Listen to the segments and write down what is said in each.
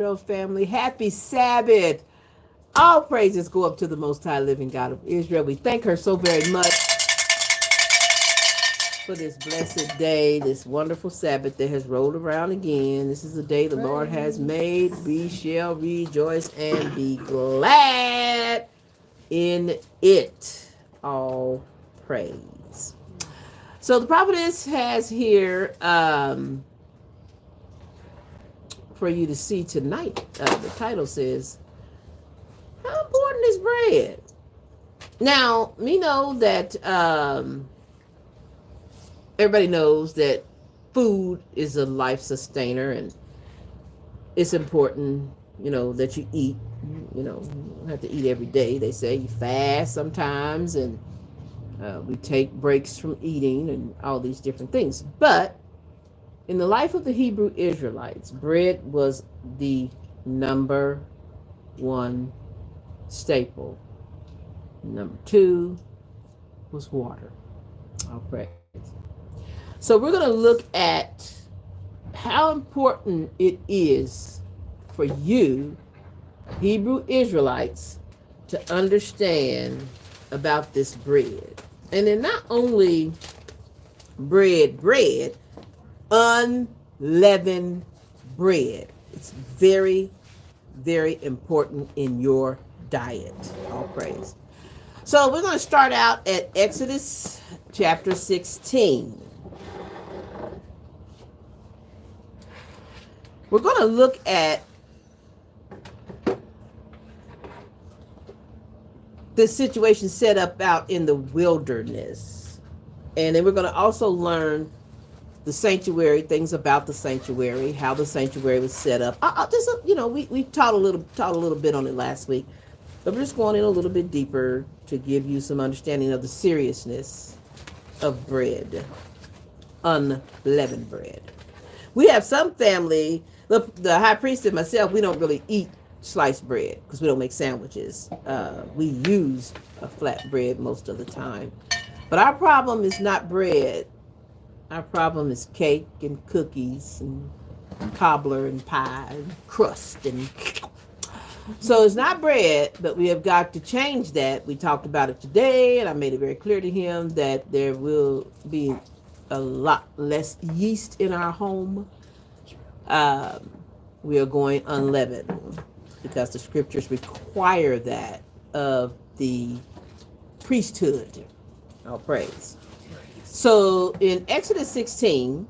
family. Happy Sabbath. All praises go up to the Most High Living God of Israel. We thank her so very much for this blessed day, this wonderful Sabbath that has rolled around again. This is the day the Lord has made. We shall rejoice and be glad in it. All praise. So the prophetess has here for you to see tonight. The title says, "How important is bread?" Now, we know that everybody knows that food is a life sustainer, and it's important, that you eat. You don't have to eat every day. They say you fast sometimes, and we take breaks from eating and all these different things. But in the life of the Hebrew Israelites, bread was the number one staple. Number two was water. All praise. So we're going to look at how important it is for you, Hebrew Israelites, to understand about this bread. And then not only bread, unleavened bread. It's very, very important in your diet. All praise. So we're going to start out at Exodus chapter 16. We're going to look at the situation set up out in the wilderness. And then we're going to also learn the sanctuary, things about the sanctuary, how the sanctuary was set up. I'll just, we taught a little bit on it last week, but we're just going in a little bit deeper to give you some understanding of the seriousness of bread, unleavened bread. We have some family, the high priest and myself, we don't really eat sliced bread because we don't make sandwiches. We use a flat bread most of the time. But our problem is not bread. Our problem is cake and cookies and cobbler and pie and crust. And so it's not bread, but we have got to change that. We talked about it today, and I made it very clear to him that there will be a lot less yeast in our home. We are going unleavened because the scriptures require that of the priesthood. All praise. So in Exodus 16,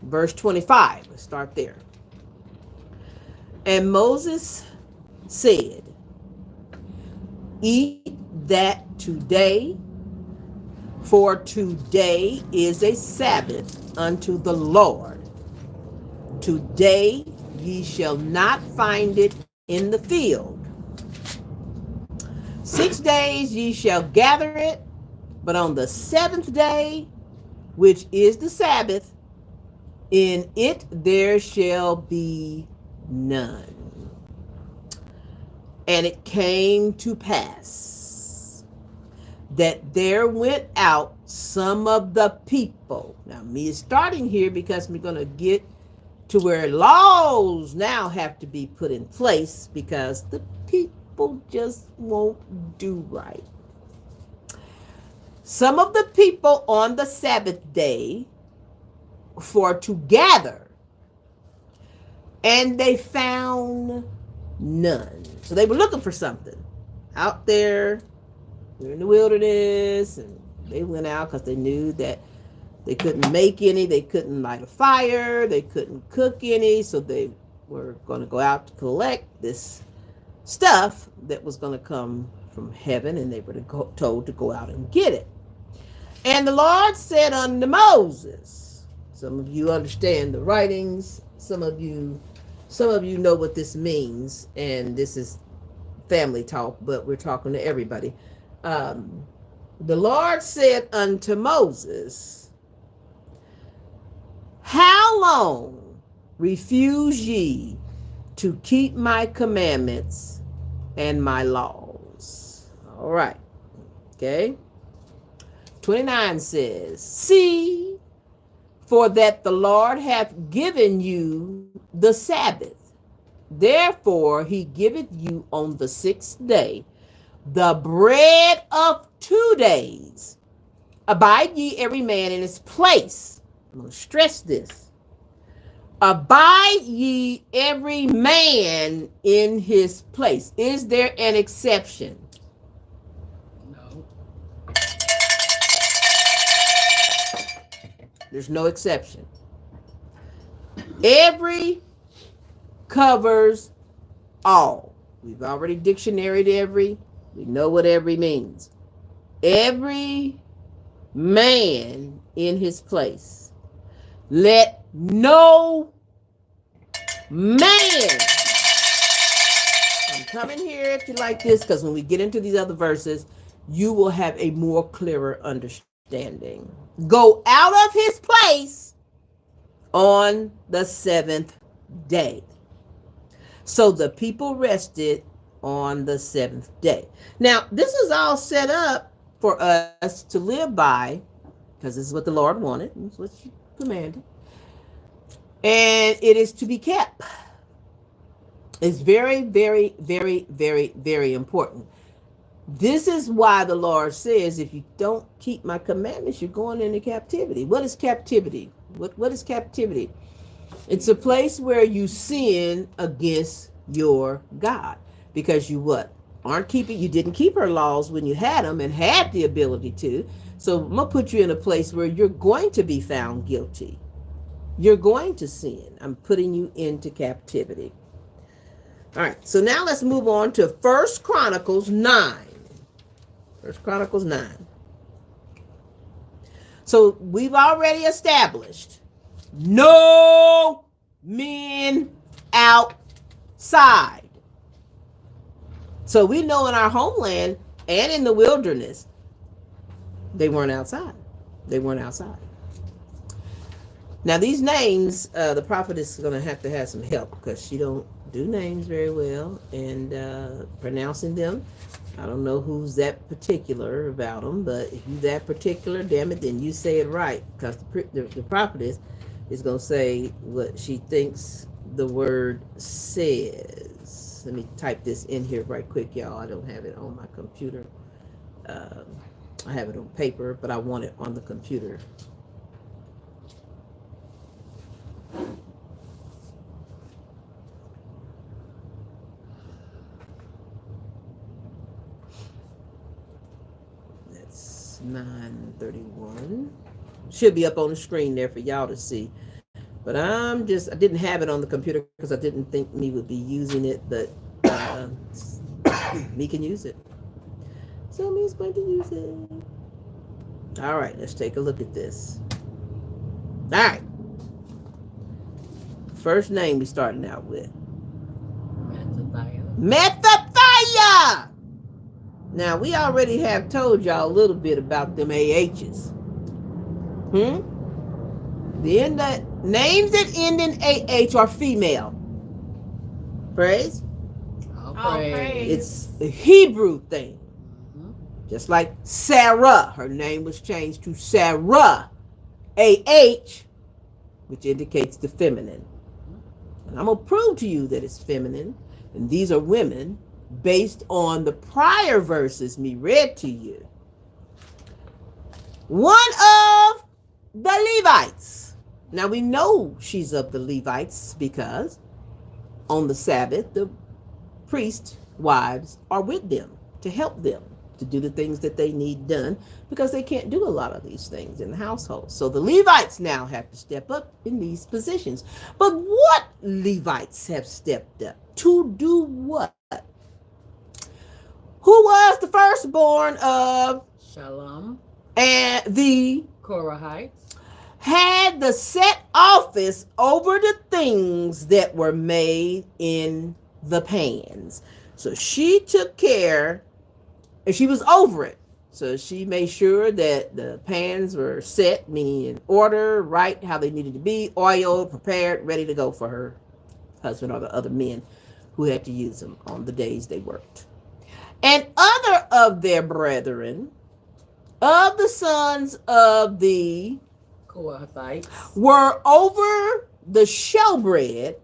verse 25, let's start there. And Moses said, "Eat that today, for today is a Sabbath unto the Lord. Today ye shall not find it in the field. 6 days ye shall gather it, but on the seventh day, which is the Sabbath, in it there shall be none." And it came to pass that there went out some of the people. Now, me is starting here because we're going to get to where laws now have to be put in place because the people just won't do right. Some of the people on the Sabbath day for to gather, and they found none. So they were looking for something out there. They're in the wilderness, and they went out because they knew that they couldn't make any. They couldn't light a fire. They couldn't cook any. So they were going to go out to collect this stuff that was going to come from heaven, and they were told to go out and get it. And the Lord said unto Moses, some of you understand the writings, some of you know what this means, and this is family talk, but we're talking to everybody. The Lord said unto Moses, "How long refuse ye to keep my commandments and my laws?" All right. Okay. 29 says, "See, for that the Lord hath given you the Sabbath Therefore he giveth you on the 6th day the bread of 2 days. Abide ye every man in his place. I'm going to stress this. Abide ye every man in his place. Is there an exception? No. There's no exception. Every covers all. We've already dictionaried every. We know what every means. Every man in his place. Let no man. I'm coming here if you like this, because when we get into these other verses, you will have a more clearer understanding. Go out of his place on the 7th day. So the people rested on the 7th day. Now, this is all set up for us to live by, because this is what the Lord wanted. This is what she commanded. And it is to be kept. It's very, very, very, very, very important. This is why the Lord says, if you don't keep my commandments, you're going into captivity. What is captivity? What is captivity? It's a place where you sin against your God, because you what? You didn't keep her laws when you had them and had the ability to. So I'm going to put you in a place where you're going to be found guilty. You're going to sin. I'm putting you into captivity. All right, so now let's move on to 1 Chronicles 9. 1 Chronicles 9. So we've already established no men outside. So we know in our homeland and in the wilderness, they weren't outside. They weren't outside. Now these names, the prophetess is going to have some help, because she don't do names very well, and pronouncing them. I don't know who's that particular about them, but if you that particular, damn it, then you say it right, because the prophetess is going to say what she thinks the word says. Let me type this in here right quick, y'all. I don't have it on my computer. I have it on paper, but I want it on the computer. That's 9:31. Should be up on the screen there for y'all to see. But I didn't have it on the computer because I didn't think me would be using it, but me can use it. So me's going to use it. All right, let's take a look at this. All right. First name we starting out with. Methathiah. Now, we already have told y'all a little bit about them AHs. The names that end in AH are female. Praise. All praise. It's a Hebrew thing. Just like Sarah. Her name was changed to Sarah. AH, which indicates the feminine. And I'm going to prove to you that it's feminine. And these are women based on the prior verses me read to you. One of the Levites. Now we know she's of the Levites because on the Sabbath, the priest wives are with them to help them to do the things that they need done, because they can't do a lot of these things in the household. So the Levites now have to step up in these positions. But what Levites have stepped up to do what? Who was the firstborn of Shalom and the Korahites? Had the set office over the things that were made in the pans. So she took care, and she was over it. So she made sure that the pans were set, meaning in order, right, how they needed to be, oiled, prepared, ready to go for her husband or the other men who had to use them on the days they worked. And other of their brethren, of the sons of the Kohathites, were over the showbread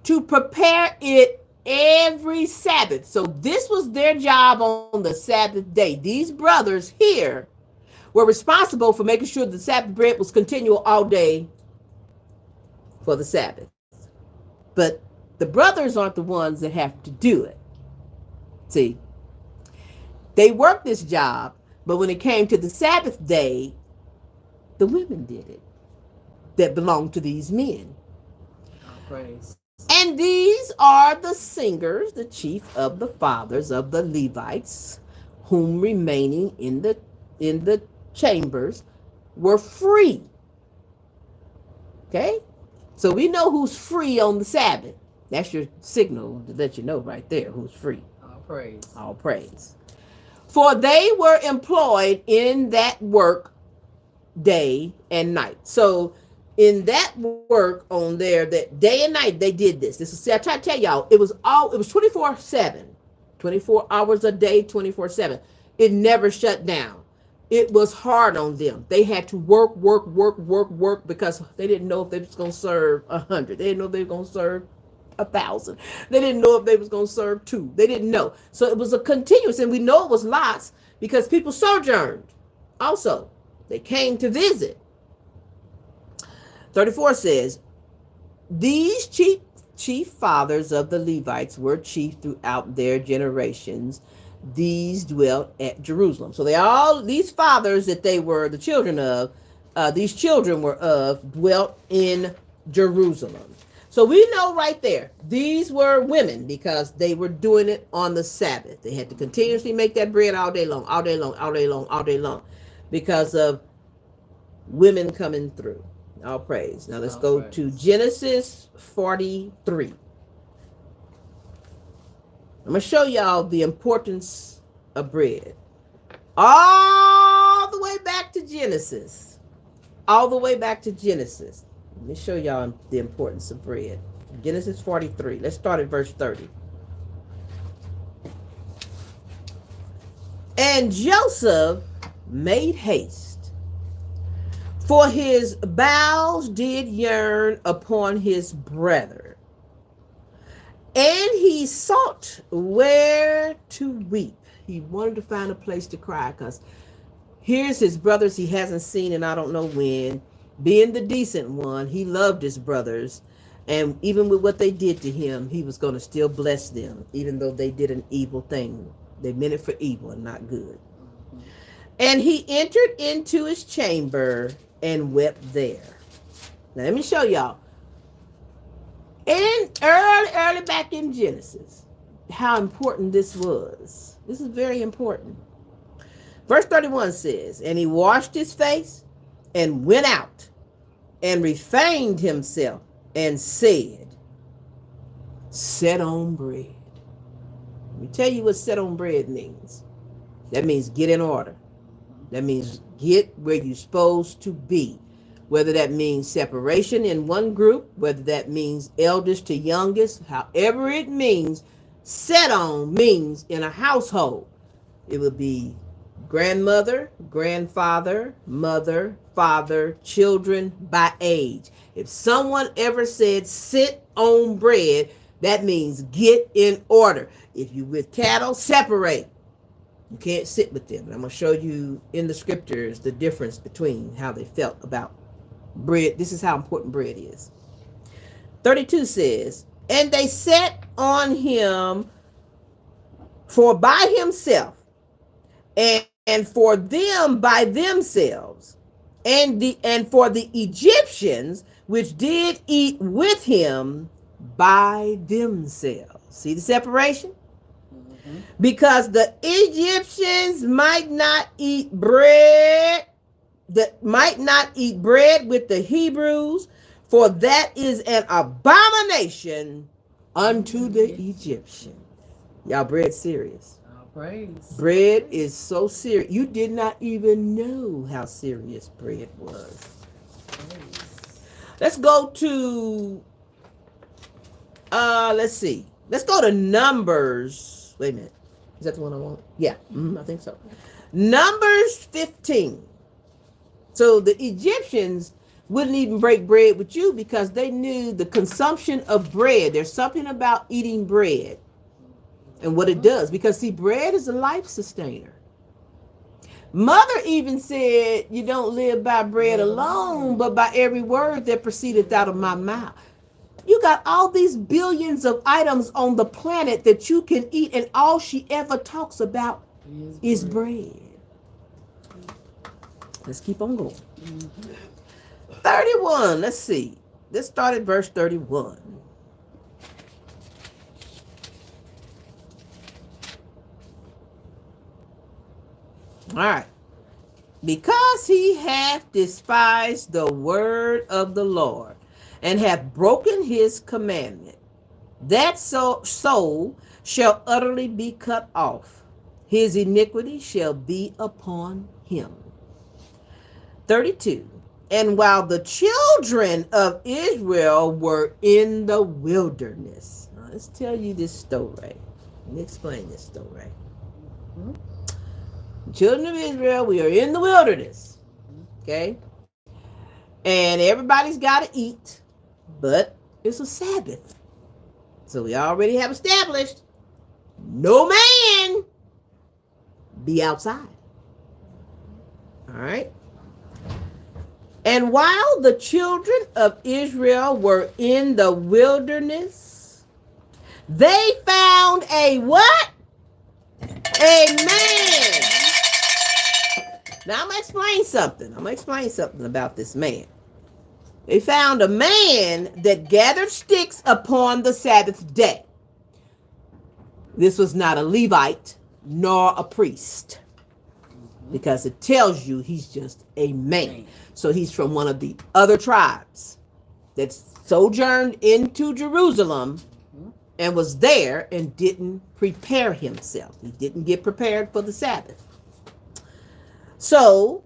to prepare it every Sabbath. So this was their job on the Sabbath day. These brothers here were responsible for making sure the Sabbath bread was continual all day for the Sabbath. But the brothers aren't the ones that have to do it. See, they worked this job, but when it came to the Sabbath day, the women did it that belonged to these men. All praise. And these are the singers, the chief of the fathers of the Levites, whom remaining in the chambers were free. Okay? So we know who's free on the Sabbath. That's your signal to let you know right there who's free. All praise. All praise. For they were employed in that work day and night. So in that work on there, that day and night, they did this. This is, I try to tell y'all, it was 24/7, 24 hours a day, 24/7. It never shut down. It was hard on them. They had to work because they didn't know if they was going to serve 100. They didn't know if they were going to serve 1,000. They didn't know if they was going to serve 2. They didn't know. So it was a continuous, and we know it was lots because people sojourned. Also, they came to visit. 34 says, these chief fathers of the Levites were chief throughout their generations. These dwelt at Jerusalem. So these fathers that they were the children of, these children were of, dwelt in Jerusalem. So we know right there, these were women because they were doing it on the Sabbath. They had to continuously make that bread all day long, because of women coming through. All praise. Now let's go to Genesis 43. I'm going to show y'all the importance of bread. All the way back to Genesis. Let me show y'all the importance of bread. Genesis 43. Let's start at verse 30. And Joseph made haste, for his bowels did yearn upon his brethren, and he sought where to weep. He wanted to find a place to cry because here's his brothers he hasn't seen in I don't know when. Being the decent one, he loved his brothers, and even with what they did to him, he was going to still bless them, even though they did an evil thing. They meant it for evil and not good. And he entered into his chamber and wept there. Now let me show y'all. In early back in Genesis, how important this was. This is very important. Verse 31 says, and he washed his face and went out and refrained himself and said, set on bread. Let me tell you what set on bread means. That means get in order. That means get where you're supposed to be. Whether that means separation in one group, whether that means eldest to youngest, however it means, set on means in a household. It would be grandmother, grandfather, mother, father, children by age. If someone ever said sit on bread, that means get in order. If you with cattle, separate. You can't sit with them. And I'm going to show you in the scriptures the difference between how they felt about bread. This is how important bread is. 32 says, and they sat on him for by himself, and for them by themselves, and for the Egyptians which did eat with him by themselves. See the separation? Because the Egyptians might not eat bread with the Hebrews, for that is an abomination unto the Egyptian. Y'all, bread's serious. Praise. Bread is so serious. You did not even know how serious bread was. Praise. Let's go to let's see. Let's go to Numbers. Wait a minute. Is that the one I want? Yeah, I think so. Numbers 15. So the Egyptians wouldn't even break bread with you because they knew the consumption of bread. There's something about eating bread and what it does, because see, bread is a life sustainer. Mother even said, you don't live by bread alone, but by every word that proceedeth out of my mouth. You got all these billions of items on the planet that you can eat, and all she ever talks about is bread. Let's keep on going. 31, let's see. Let's start at verse 31. All right. Because he hath despised the word of the Lord, and hath broken his commandment, that soul shall utterly be cut off. His iniquity shall be upon him. 32. And while the children of Israel were in the wilderness. Now, let's tell you this story. Let me explain this story. Children of Israel, we are in the wilderness. Okay? And everybody's got to eat, but it's a Sabbath. So we already have established no man be outside. All right? And while the children of Israel were in the wilderness, they found a what? A man. Now I'm going to explain something about this man. They found a man that gathered sticks upon the Sabbath day. This was not a Levite nor a priest, because it tells you he's just a man. So he's from one of the other tribes that sojourned into Jerusalem and was there and didn't prepare himself. He didn't get prepared for the Sabbath. So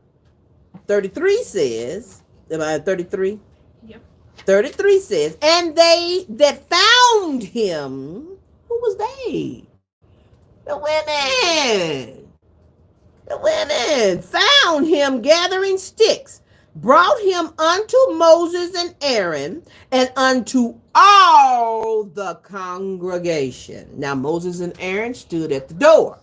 33 says, am I at 33? Yep. 33 says, and they that found him, who was they? The women. The women found him gathering sticks, brought him unto Moses and Aaron, and unto all the congregation. Now Moses and Aaron stood at the door.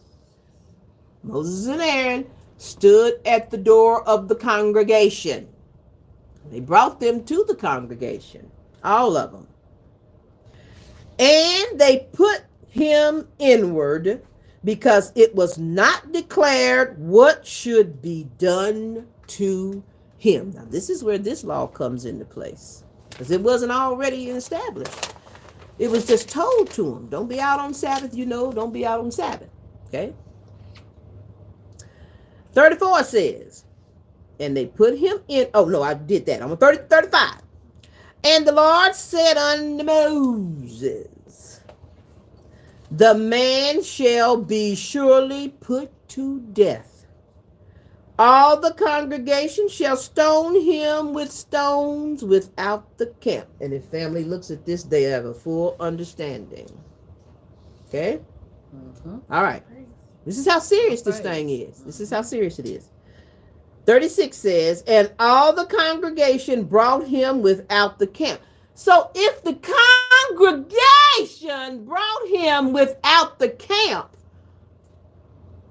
Moses and Aaron stood at the door of the congregation. They brought them to the congregation, all of them. And they put him inward, because it was not declared what should be done to him. Now, this is where this law comes into place, because it wasn't already established. It was just told to him, don't be out on Sabbath, don't be out on Sabbath. Okay? 34 says, and they put him in, oh no, I did that. I'm on 35. And the Lord said unto Moses, the man shall be surely put to death. All the congregation shall stone him with stones without the camp. And if family looks at this, they have a full understanding. Okay? All right. This is how serious this thing is. This is how serious it is. 36 says, and all the congregation brought him without the camp. So if the congregation brought him without the camp,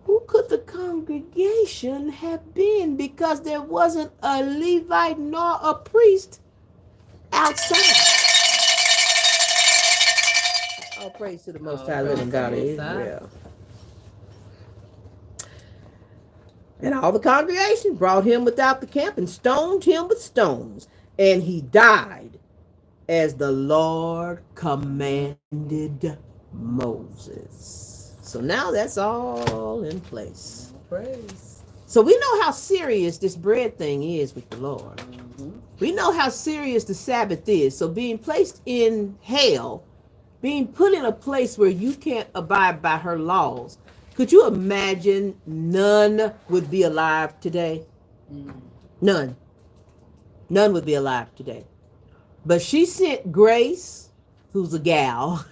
who could the congregation have been? Because there wasn't a Levite nor a priest outside. All praise to the Most High living God of Israel. And all the congregation brought him without the camp and stoned him with stones. And he died as the Lord commanded Moses. So now that's all in place. Praise. So we know how serious this bread thing is with the Lord. We know how serious the Sabbath is. So being placed in hell, being put in a place where you can't abide by her laws, could you imagine none would be alive today? None. None would be alive today. But she sent Grace, who's a gal.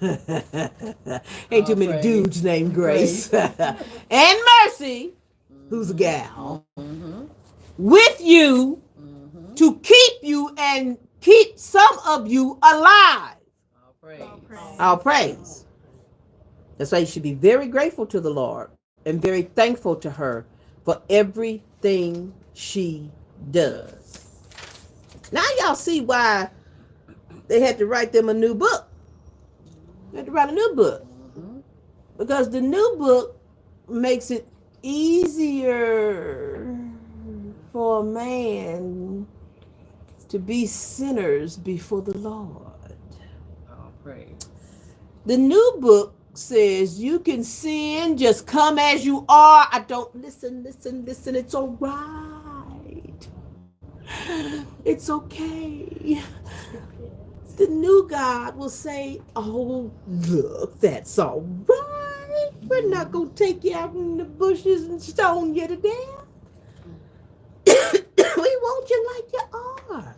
Ain't too many dudes named Grace. And Mercy, who's a gal. With you to keep you and keep some of you alive. All praise. Our praise. That's why you should be very grateful to the Lord and very thankful to her for everything she does. Now y'all see why they had to write them a new book. They had to write a new book. Because the new book makes it easier for a man to be sinners before the Lord. All praise. The new book says you can sin, just come as you are. I don't listen. It's all right. It's okay. The new God will say, oh, look, that's all right. We're not going to take you out in the bushes and stone you to death. We want you like you are.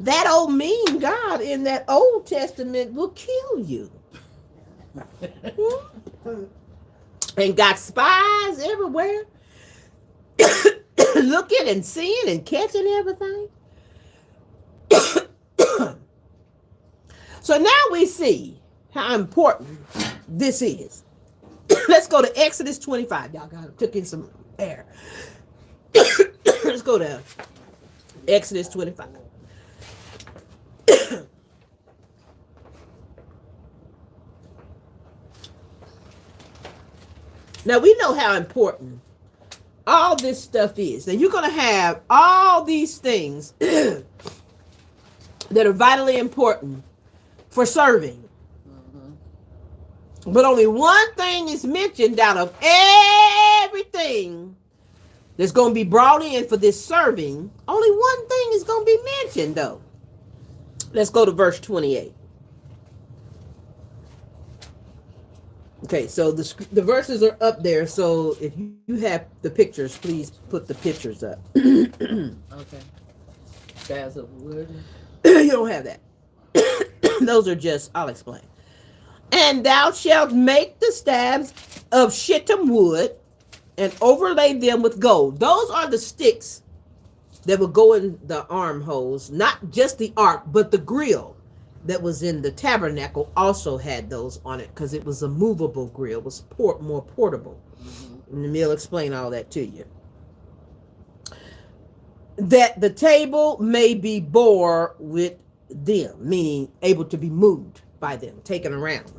That old mean God in that Old Testament will kill you. And got spies everywhere looking and seeing and catching everything. So now we see how important this is. Let's go to Exodus 25. Y'all took in some air. Let's go to Exodus 25. Now we know how important all this stuff is. Now you're going to have all these things that are vitally important for serving. But only one thing is mentioned out of everything that's going to be brought in for this serving. Only one thing is going to be mentioned, though. Let's go to verse 28. Okay, so the verses are up there. So if you have the pictures, please put the pictures up. Okay. Stabs of wood. You don't have that. Those are just, I'll explain. And thou shalt make the stabs of shittim wood and overlay them with gold. Those are the sticks that would go in the armholes, not just the ark, but the grill that was in the tabernacle also had those on it because it was a movable grill. It was more portable. And we'll explain all that to you. That the table may be bore with them, meaning able to be moved by them, taken around.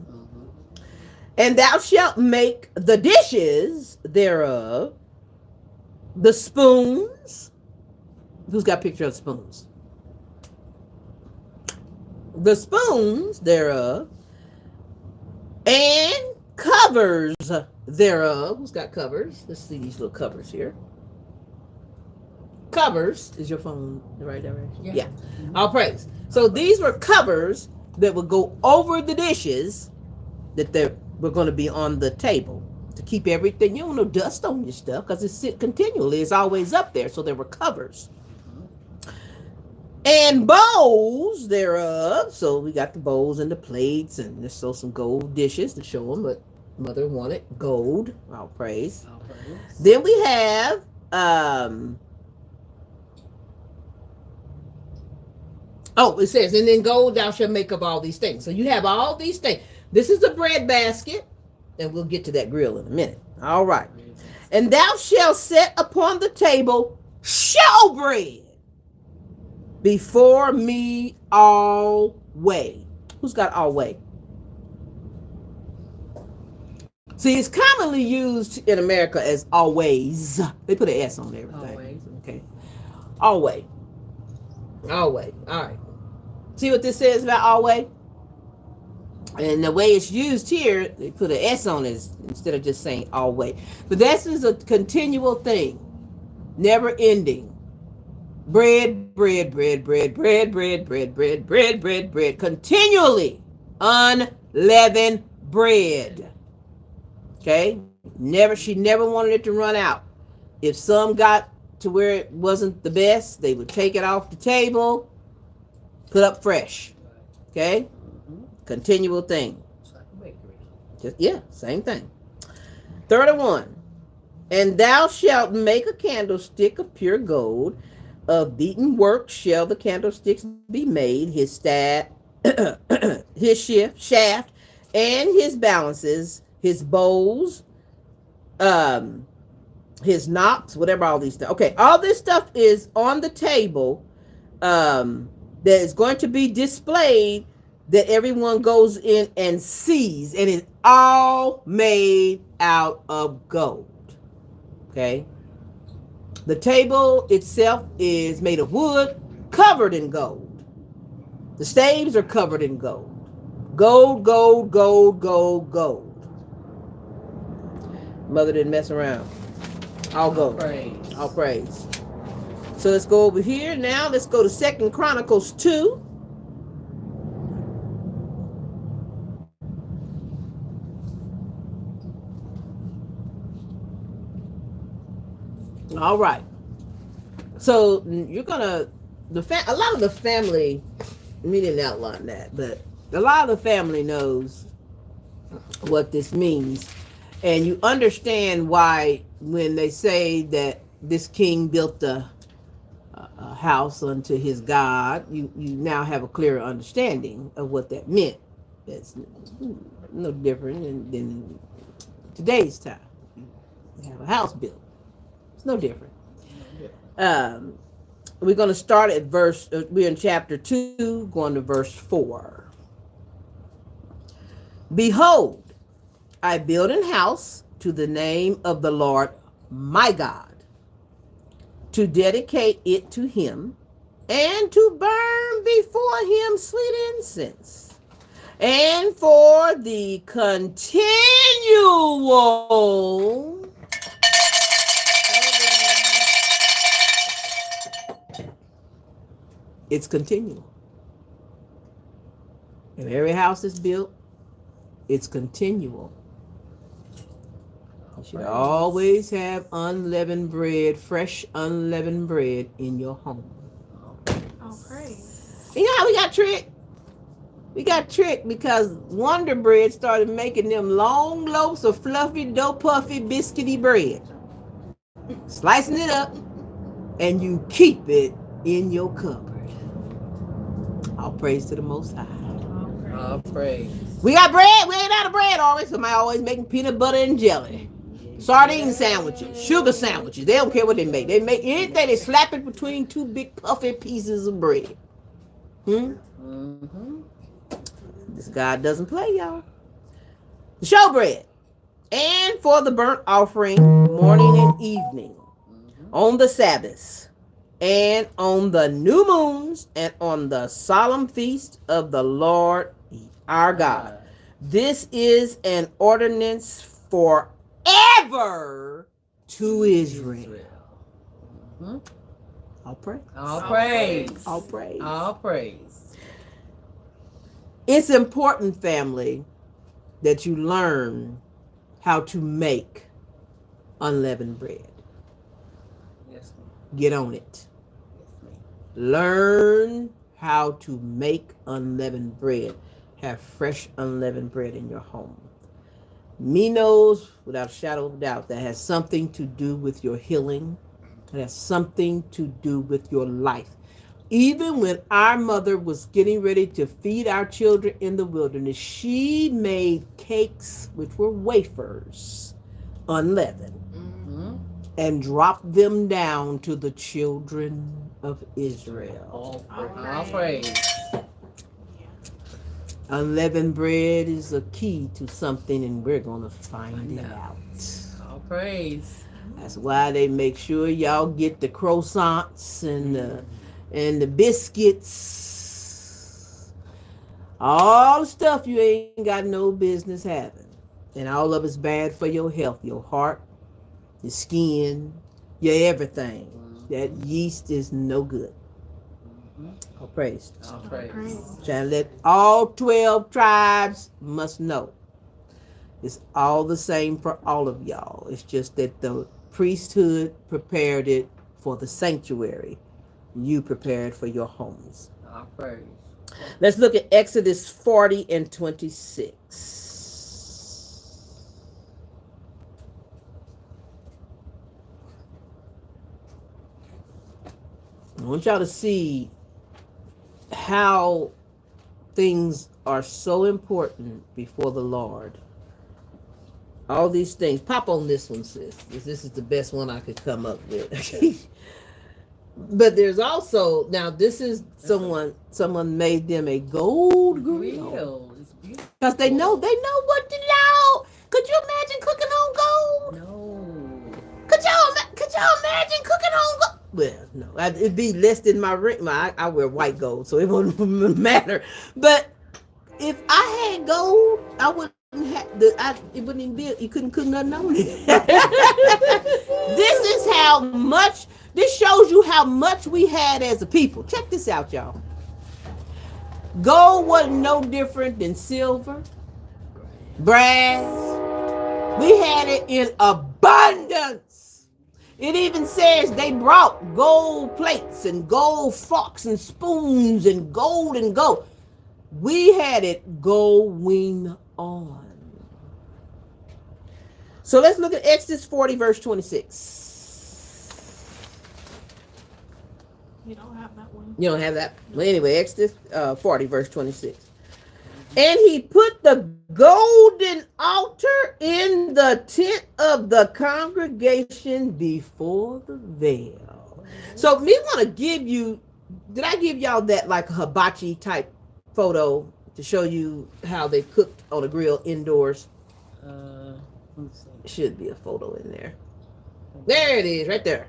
And thou shalt make the dishes thereof, the spoons. Who's got a picture of spoons? The spoons thereof, and covers thereof. Who's got covers? Let's see these little covers here. Covers, is your phone the right direction? Yeah. All praise. So these were covers that would go over the dishes that were going to be on the table to keep everything. You don't know dust on your stuff because it's sit continually. It's always up there. So there were covers. And bowls thereof. So we got the bowls and the plates, and there's still some gold dishes to show them what mother wanted. Gold. All praise. All praise. Then we have it says, and then gold thou shalt make of all these things. So you have all these things. This is the bread basket, and we'll get to that grill in a minute. All right. And thou shalt set upon the table showbread before me always. Who's got always? See, it's commonly used in America as always. They put an S on everything. Always. Okay. Always. Always. All right. See what this says about always? And the way it's used here, they put an S on it instead of just saying always. But this is a continual thing. Never ending. Bread, bread, bread, bread, bread, bread, bread, bread, bread, bread, bread. Continually. Unleavened bread. Okay? She never wanted it to run out. If some got to where it wasn't the best, they would take it off the table, put up fresh. Okay? Continual thing. Same thing. 31. And thou shalt make a candlestick of pure gold, of beaten work shall the candlesticks be made, his staff, his shaft, and his balances, his bowls, um, his knops, whatever all these things. Okay, all this stuff is on the table that is going to be displayed that everyone goes in and sees, and it's all made out of gold. Okay. The table itself is made of wood covered in gold. The staves are covered in gold. Gold, gold, gold, gold, gold. Mother didn't mess around. All gold. Praise. All praise. So let's go over here now. Let's go to 2 Chronicles 2. All right. So you're gonna a lot of the family. We didn't outline that, but a lot of the family knows what this means, and you understand why when they say that this king built a house unto his God. You now have a clearer understanding of what that meant. It's no different than today's time. You have a house built. It's no different. Um, we're going to start at we're in chapter 2, going to verse 4. Behold, I build an house to the name of the Lord my God, to dedicate it to him, and to burn before him sweet incense, and for the continual it's continual. If every house is built, it's continual. You should always have unleavened bread, fresh unleavened bread in your home. Oh, praise. You know how we got tricked? We got tricked because Wonder Bread started making them long loaves of fluffy, dough puffy, biscuity bread. Slicing it up, and you keep it in your cupboard. All praise to the Most High. All praise. We got bread. We ain't out of bread always. Somebody always making peanut butter and jelly. Sardine sandwiches, sugar sandwiches. They don't care what they make. They make anything. They slap it between two big puffy pieces of bread. Mm-hmm. This God doesn't play, y'all. The showbread. And for the burnt offering, morning and evening, on the Sabbaths, and on the new moons, and on the solemn feast of the Lord our God. This is an ordinance forever to Israel. Mm-hmm. All praise. All praise. All praise. All praise. It's important, family, that you learn how to make unleavened bread. Yes, ma'am. Get on it. Yes, ma'am. Learn how to make unleavened bread. Have fresh unleavened bread in your home. Me knows, without a shadow of a doubt, that has something to do with your healing. It has something to do with your life. Even when our mother was getting ready to feed our children in the wilderness, she made cakes, which were wafers, unleavened, and dropped them down to the children of Israel. All praise. Unleavened bread is a key to something, and we're going to find it out. All praise. That's why they make sure y'all get the croissants and the biscuits. All the stuff you ain't got no business having. And all of it's bad for your health, your heart, your skin, your everything. That yeast is no good. All praise. All praise. Trying to let all 12 tribes must know. It's all the same for all of y'all. It's just that the priesthood prepared it for the sanctuary. You prepared for your homes. All praise. Let's look at Exodus 40 and 26. I want y'all to see how things are so important before the Lord. All these things. Pop on this one, sis. This is the best one I could come up with. But there's also, now this is someone made them a gold grill. It's beautiful. Because they know what to know. Could you imagine cooking on gold? No. Could y'all imagine cooking on gold? Well, no, it'd be less than my ring. I wear white gold, so it wouldn't matter. But if I had gold, I wouldn't have it wouldn't even be. You couldn't cook nothing on it. This is how much. This shows you how much we had as a people. Check this out, y'all. Gold wasn't no different than silver, brass. We had it in abundance. It even says they brought gold plates and gold forks and spoons and gold. We had it going on. So let's look at Exodus 40, verse 26. You don't have that one. You don't have that? Well, anyway, Exodus 40, verse 26. And he put the golden altar in the tent of the congregation before the veil. So me want to give you, did I give y'all that like a hibachi type photo to show you how they cooked on a grill indoors? Let's see. Should be a photo in there. There it is, right there.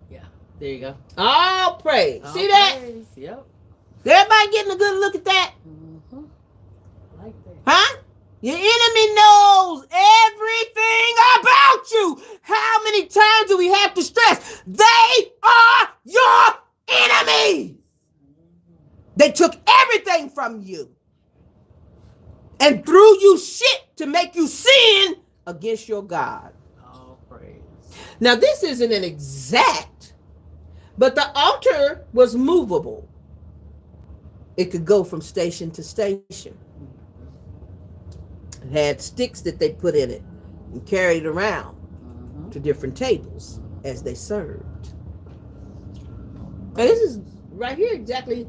Yeah, there you go. All praise. All See that? praise. Yep. Everybody getting a good look at that? Mm-hmm. Like that. Huh? Your enemy knows everything about you. How many times do we have to stress? They are your enemies. They took everything from you and threw you shit to make you sin against your God. All praise. Now, this isn't an exact, but the altar was movable. It could go from station to station. It had sticks that they put in it and carried around to different tables as they served. And this is right here exactly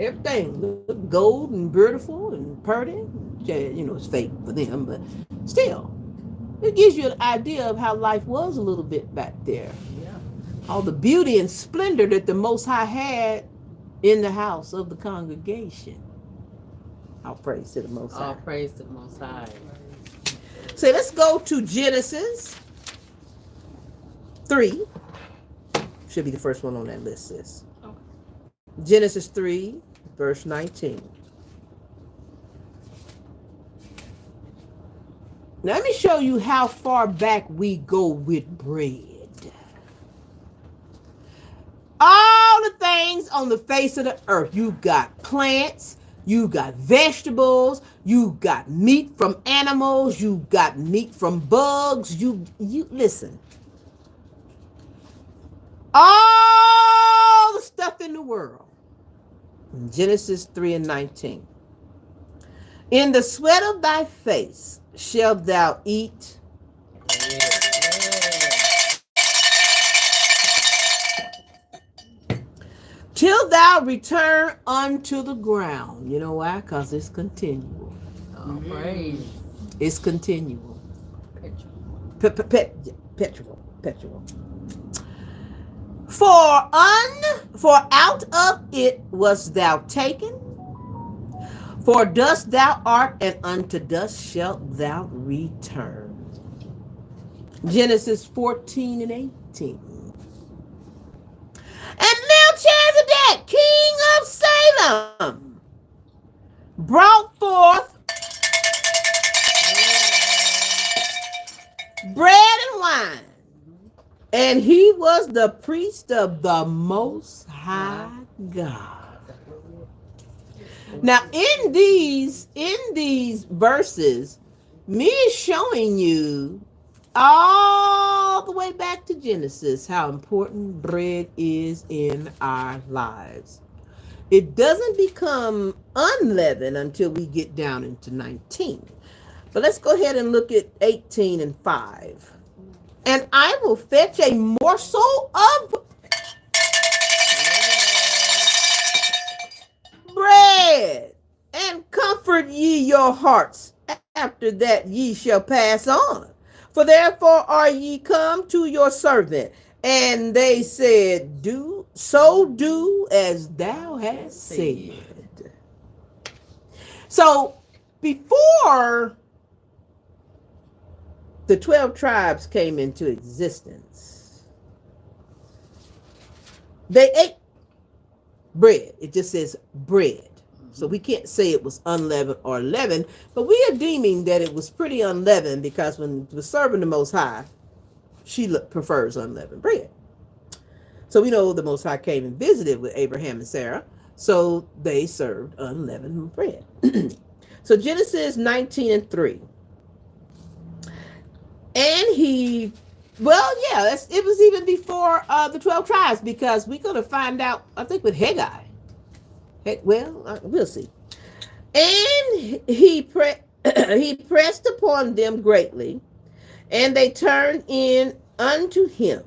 everything. Look gold and beautiful and pretty. Yeah, you know, it's fake for them, but still, it gives you an idea of how life was a little bit back there. Yeah. All the beauty and splendor that the Most High had in the house of the congregation. All praise to the Most High. All praise to the Most High. So let's go to Genesis 3. Should be the first one on that list, sis. Okay. Genesis 3, verse 19. Now, let me show you how far back we go with bread. All the things on the face of the earth. You got plants, you got vegetables, you got meat from animals, you got meat from bugs. You listen. All the stuff in the world. Genesis 3 and 19. In the sweat of thy face shalt thou eat. Till thou return unto the ground. You know why? Because it's continual. All praise. It's continual. Perpetual. For out of it was thou taken. For dust thou art, and unto dust shalt thou return. Genesis 14 and 18. And Melchizedek, king of Salem, brought forth bread and wine, and he was the priest of the Most High God. Now, in these verses, me is showing you all the way back to Genesis how important bread is in our lives. It doesn't become unleavened until we get down into 19. But let's go ahead and look at 18 and 5. And I will fetch a morsel of bread, and comfort ye your hearts. After that ye shall pass on. For therefore are ye come to your servant. And they said, do as thou hast said. So before the 12 tribes came into existence, they ate bread. It just says bread. So we can't say it was unleavened or leavened, but we are deeming that it was pretty unleavened because when it was serving the Most High, she prefers unleavened bread. So we know the Most High came and visited with Abraham and Sarah, so they served unleavened bread. So Genesis 19:3. And he, well, yeah, it was even before the 12 tribes, because we're going to find out, I think, with Haggai. We'll see. And he pressed upon them greatly, and they turned in unto him,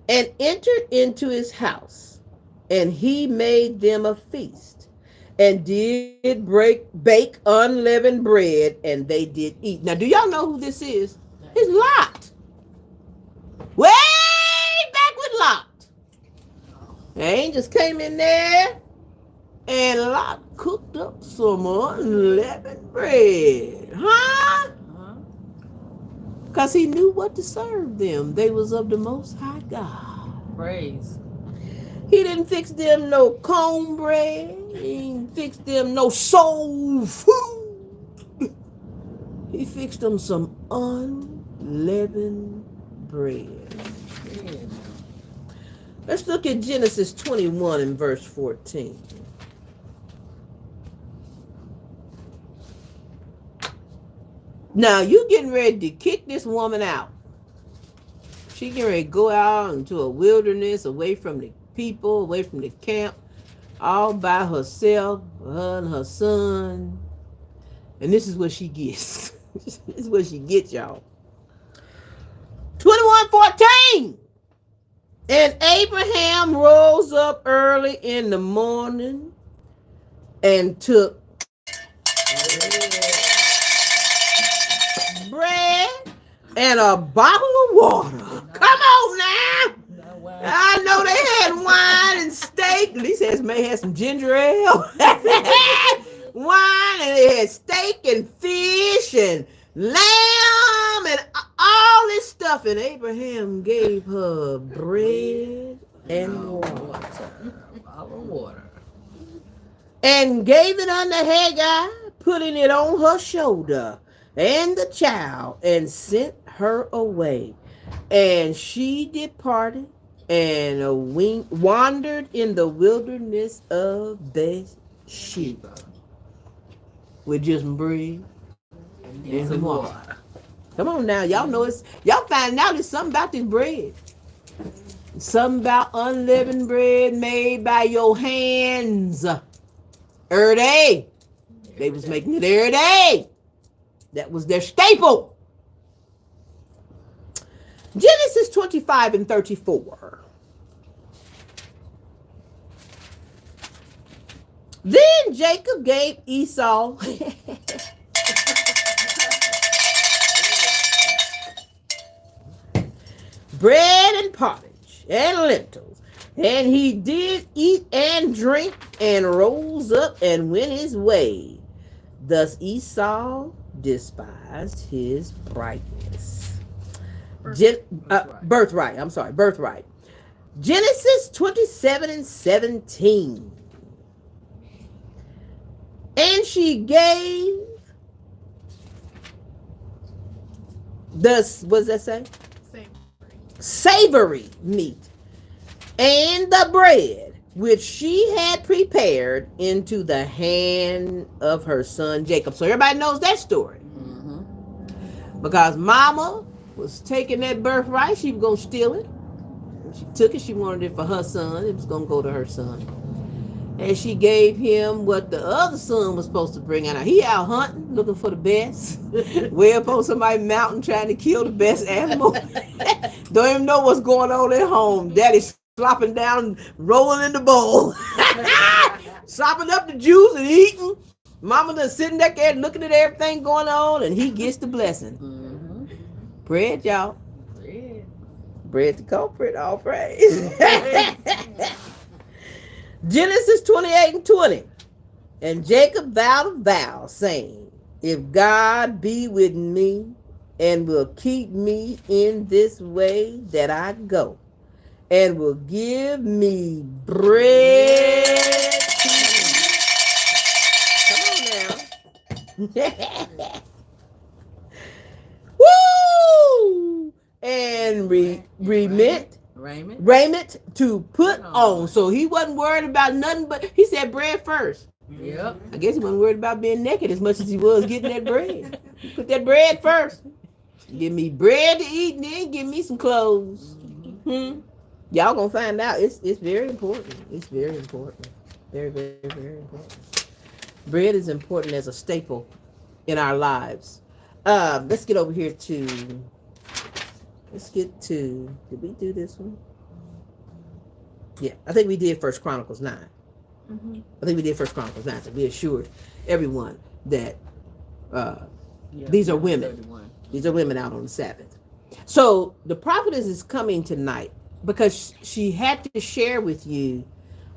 and entered into his house, and he made them a feast, and did bake unleavened bread, and they did eat. Now, do y'all know who this is? It's Lot. Way back with Lot. The angels came in there, and Lot cooked up some unleavened bread. Huh? Because he knew what to serve them. They was of the Most High God. Praise. He didn't fix them no cornbread. He didn't fix them no soul food. He fixed them some unleavened bread. Yeah. Let's look at Genesis 21 and verse 14. Now, you getting ready to kick this woman out. She getting ready to go out into a wilderness, away from the people, away from the camp, all by herself, her and her son. And this is what she gets. This is what she gets, y'all. 21:14. And Abraham rose up early in the morning and took bread and a bottle of water. Come on now. I know they had wine and steak. At least they may have some ginger ale. Wine, and they had steak and fish and lamb and all this stuff. And Abraham gave her bread and water. And gave it unto Haggai, putting it on her shoulder and the child, and sent her away. And she departed and wandered in the wilderness of Bathsheba with just bread and some water. Come on now, y'all know y'all find out it's something about this bread. Something about unleavened bread made by your hands. Every day. They was making it every day. That was their staple. Genesis 25 and 34. Then Jacob gave Esau bread and pottage and lentils, and he did eat and drink, and rose up and went his way. Thus Esau despised his brightness. Birthright. Genesis 27 and 17. And she gave what does that say? Savory meat and the bread which she had prepared into the hand of her son Jacob. So everybody knows that story. Mm-hmm. Because mama was taking that birthright, she was going to steal it. She took it, she wanted it for her son. It was going to go to her son. And she gave him what the other son was supposed to bring out. He out hunting, looking for the best. Way up on somebody's mountain trying to kill the best animal. Don't even know what's going on at home. Daddy's slopping down, rolling in the bowl. sopping up the juice and eating. Mama done sitting back there looking at everything going on, and he gets the blessing. Mm-hmm. Bread, y'all. Bread. Bread the culprit, all praise. Genesis 28:20. And Jacob vowed a vow, saying, if God be with me and will keep me in this way that I go, and will give me bread to eat. Come on now. Woo! And raiment to put on. So he wasn't worried about nothing, but he said bread first. Yep. I guess he wasn't worried about being naked as much as he was getting that bread. Put that bread first. Give me bread to eat and then give me some clothes. Y'all gonna find out. It's very important. It's very important. Very, very, very important. Bread is important as a staple in our lives. Let's get over here to. Did we do this one? Yeah, I think we did First Chronicles 9. I think we did First Chronicles 9. So we assured everyone that these are women. 31. These are women out on the Sabbath. So the prophetess is coming tonight because she had to share with you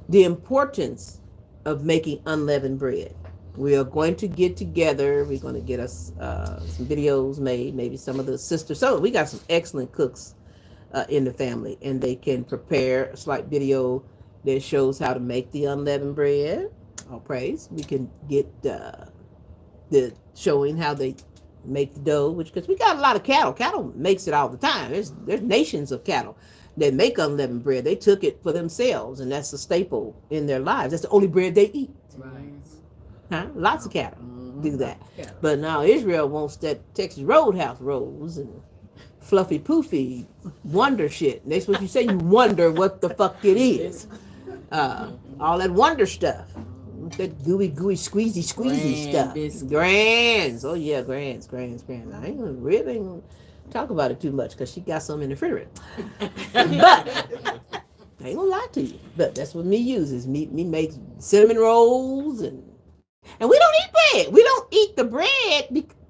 the importance of making unleavened bread. We are going to get together. We're going to get us some videos made, maybe some of the sisters. So we got some excellent cooks in the family, and they can prepare a slight video that shows how to make the unleavened bread. All praise. We can get the showing how they make the dough, because we got a lot of cattle. Cattle makes it all the time. There's nations of cattle that make unleavened bread. They took it for themselves, and that's a staple in their lives. That's the only bread they eat. Right. Huh? Lots of cattle do that. But now Israel wants that Texas Roadhouse rolls and fluffy poofy wonder shit. And that's what you say. You wonder what the fuck it is. All that wonder stuff. That gooey, squeezy stuff. Biscuits. Grands. Oh yeah, grands. I ain't gonna really talk about it too much because she got some in the refrigerator. But I ain't gonna lie to you. But that's what me uses. Me makes cinnamon rolls and we don't eat bread. We don't eat the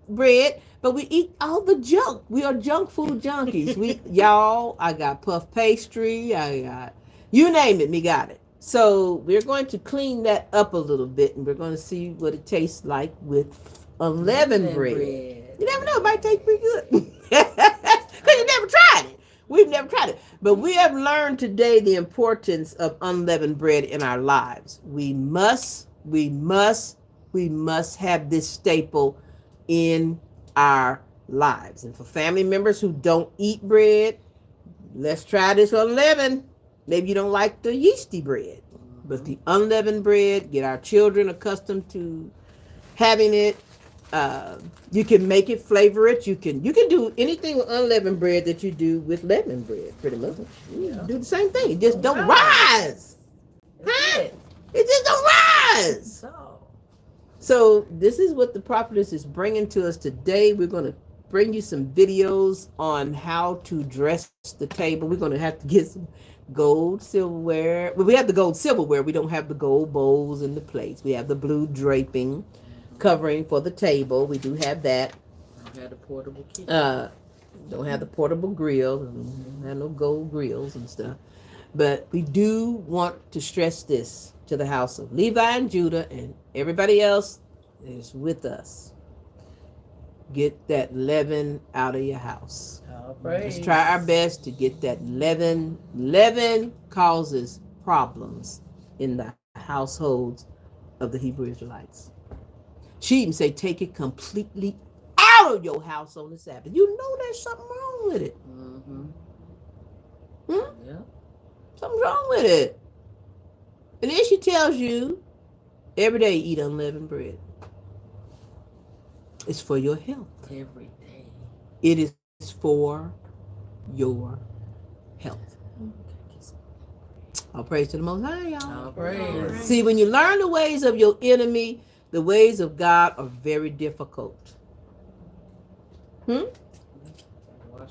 bread, but we eat all the junk. We are junk food junkies. Y'all, I got puff pastry. I got, you name it, me got it. So we're going to clean that up a little bit, and we're going to see what it tastes like with unleavened bread. You never know, it might taste pretty good. Because you never tried it. We've never tried it. But we have learned today the importance of unleavened bread in our lives. We must have this staple in our lives. And for family members who don't eat bread, let's try this unleavened. Maybe you don't like the yeasty bread, but the unleavened bread, get our children accustomed to having it. You can make it, flavor it. You can do anything with unleavened bread that you do with leavened bread, pretty much. You do the same thing. It just don't rise. Huh? It just don't rise. So this is what the prophetess is bringing to us today. We're going to bring you some videos on how to dress the table. We're going to have to get some gold silverware. Well, we have the gold silverware. We don't have the gold bowls and the plates. We have the blue draping covering for the table. We do have that. Don't have the portable kitchen. Don't have the portable grill. Don't have no gold grills and stuff. But we do want to stress this to the house of Levi and Judah and everybody else is with us. Get that leaven out of your house. Let's try our best to get that leaven. Leaven causes problems in the households of the Hebrew Israelites. She even say, take it completely out of your house on the Sabbath. You know there's something wrong with it. Yeah. Something's wrong with it. And then she tells you, every day eat unleavened bread. It's for your health. Every day. It is for your health. All praise to the Most High, y'all. All praise. See, when you learn the ways of your enemy, the ways of God are very difficult. The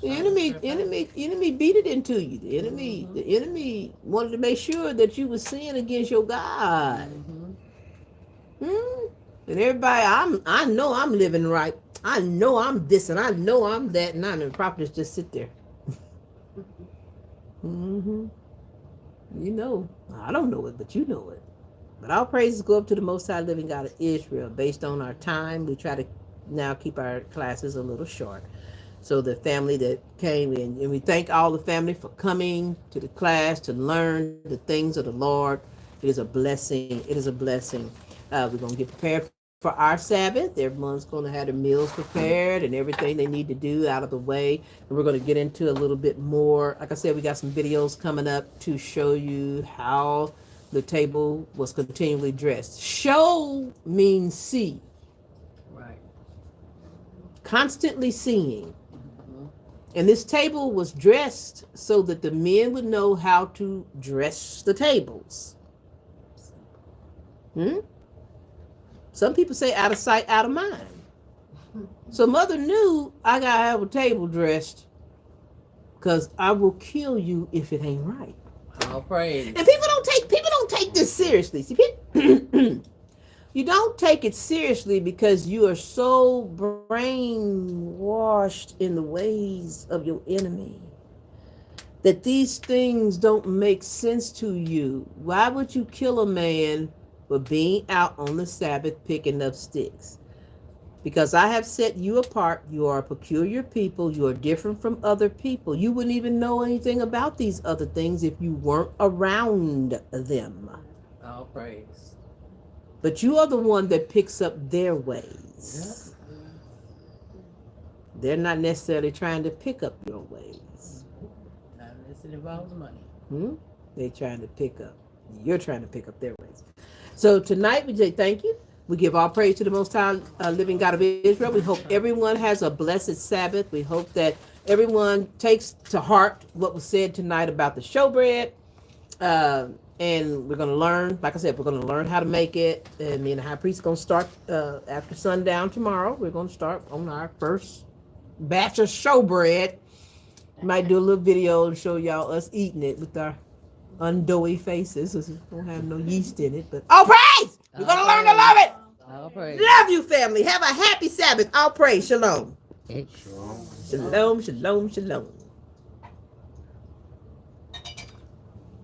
enemy beat it into you. The enemy wanted to make sure that you were sinning against your God. And everybody, I know I'm living right. I know I'm this and I know I'm that, and the prophetess just sit there. Mm-hmm. You know, I don't know it, but you know it. But our praises go up to the Most High Living God of Israel. Based on our time, we try to now keep our classes a little short. So the family that came in, and we thank all the family for coming to the class to learn the things of the Lord. It is a blessing. It is a blessing. We're going to get prepared for our Sabbath. Everyone's going to have their meals prepared and everything they need to do out of the way. And we're going to get into a little bit more. Like I said, we got some videos coming up to show you how the table was continually dressed. Show means see. Right. Constantly seeing. And this table was dressed so that the men would know how to dress the tables. Some people say out of sight, out of mind. So mother knew I gotta have a table dressed because I will kill you if it ain't right. All praise. And people don't take this seriously. See, you don't take it seriously because you are so brainwashed in the ways of your enemy that these things don't make sense to you. Why would you kill a man for being out on the Sabbath picking up sticks? Because I have set you apart. You are a peculiar people. You are different from other people. You wouldn't even know anything about these other things if you weren't around them. All praise. But you are the one that picks up their ways. Yep. They're not necessarily trying to pick up your ways. Not unless it involves money. They're trying to pick up. You're trying to pick up their ways. So tonight we say thank you. We give all praise to the Most High Living God of Israel. We hope everyone has a blessed Sabbath. We hope that everyone takes to heart what was said tonight about the showbread. And we're going to learn, like I said, we're going to learn how to make it. And me and the high priest are going to start after sundown tomorrow. We're going to start on our first batch of showbread. Might do a little video and show y'all us eating it with our undoughy faces. We don't have no yeast in it, but all praise! We're going to learn to love it. All praise. Love you, family. Have a happy Sabbath. All praise. Shalom. Shalom. Shalom, shalom, shalom.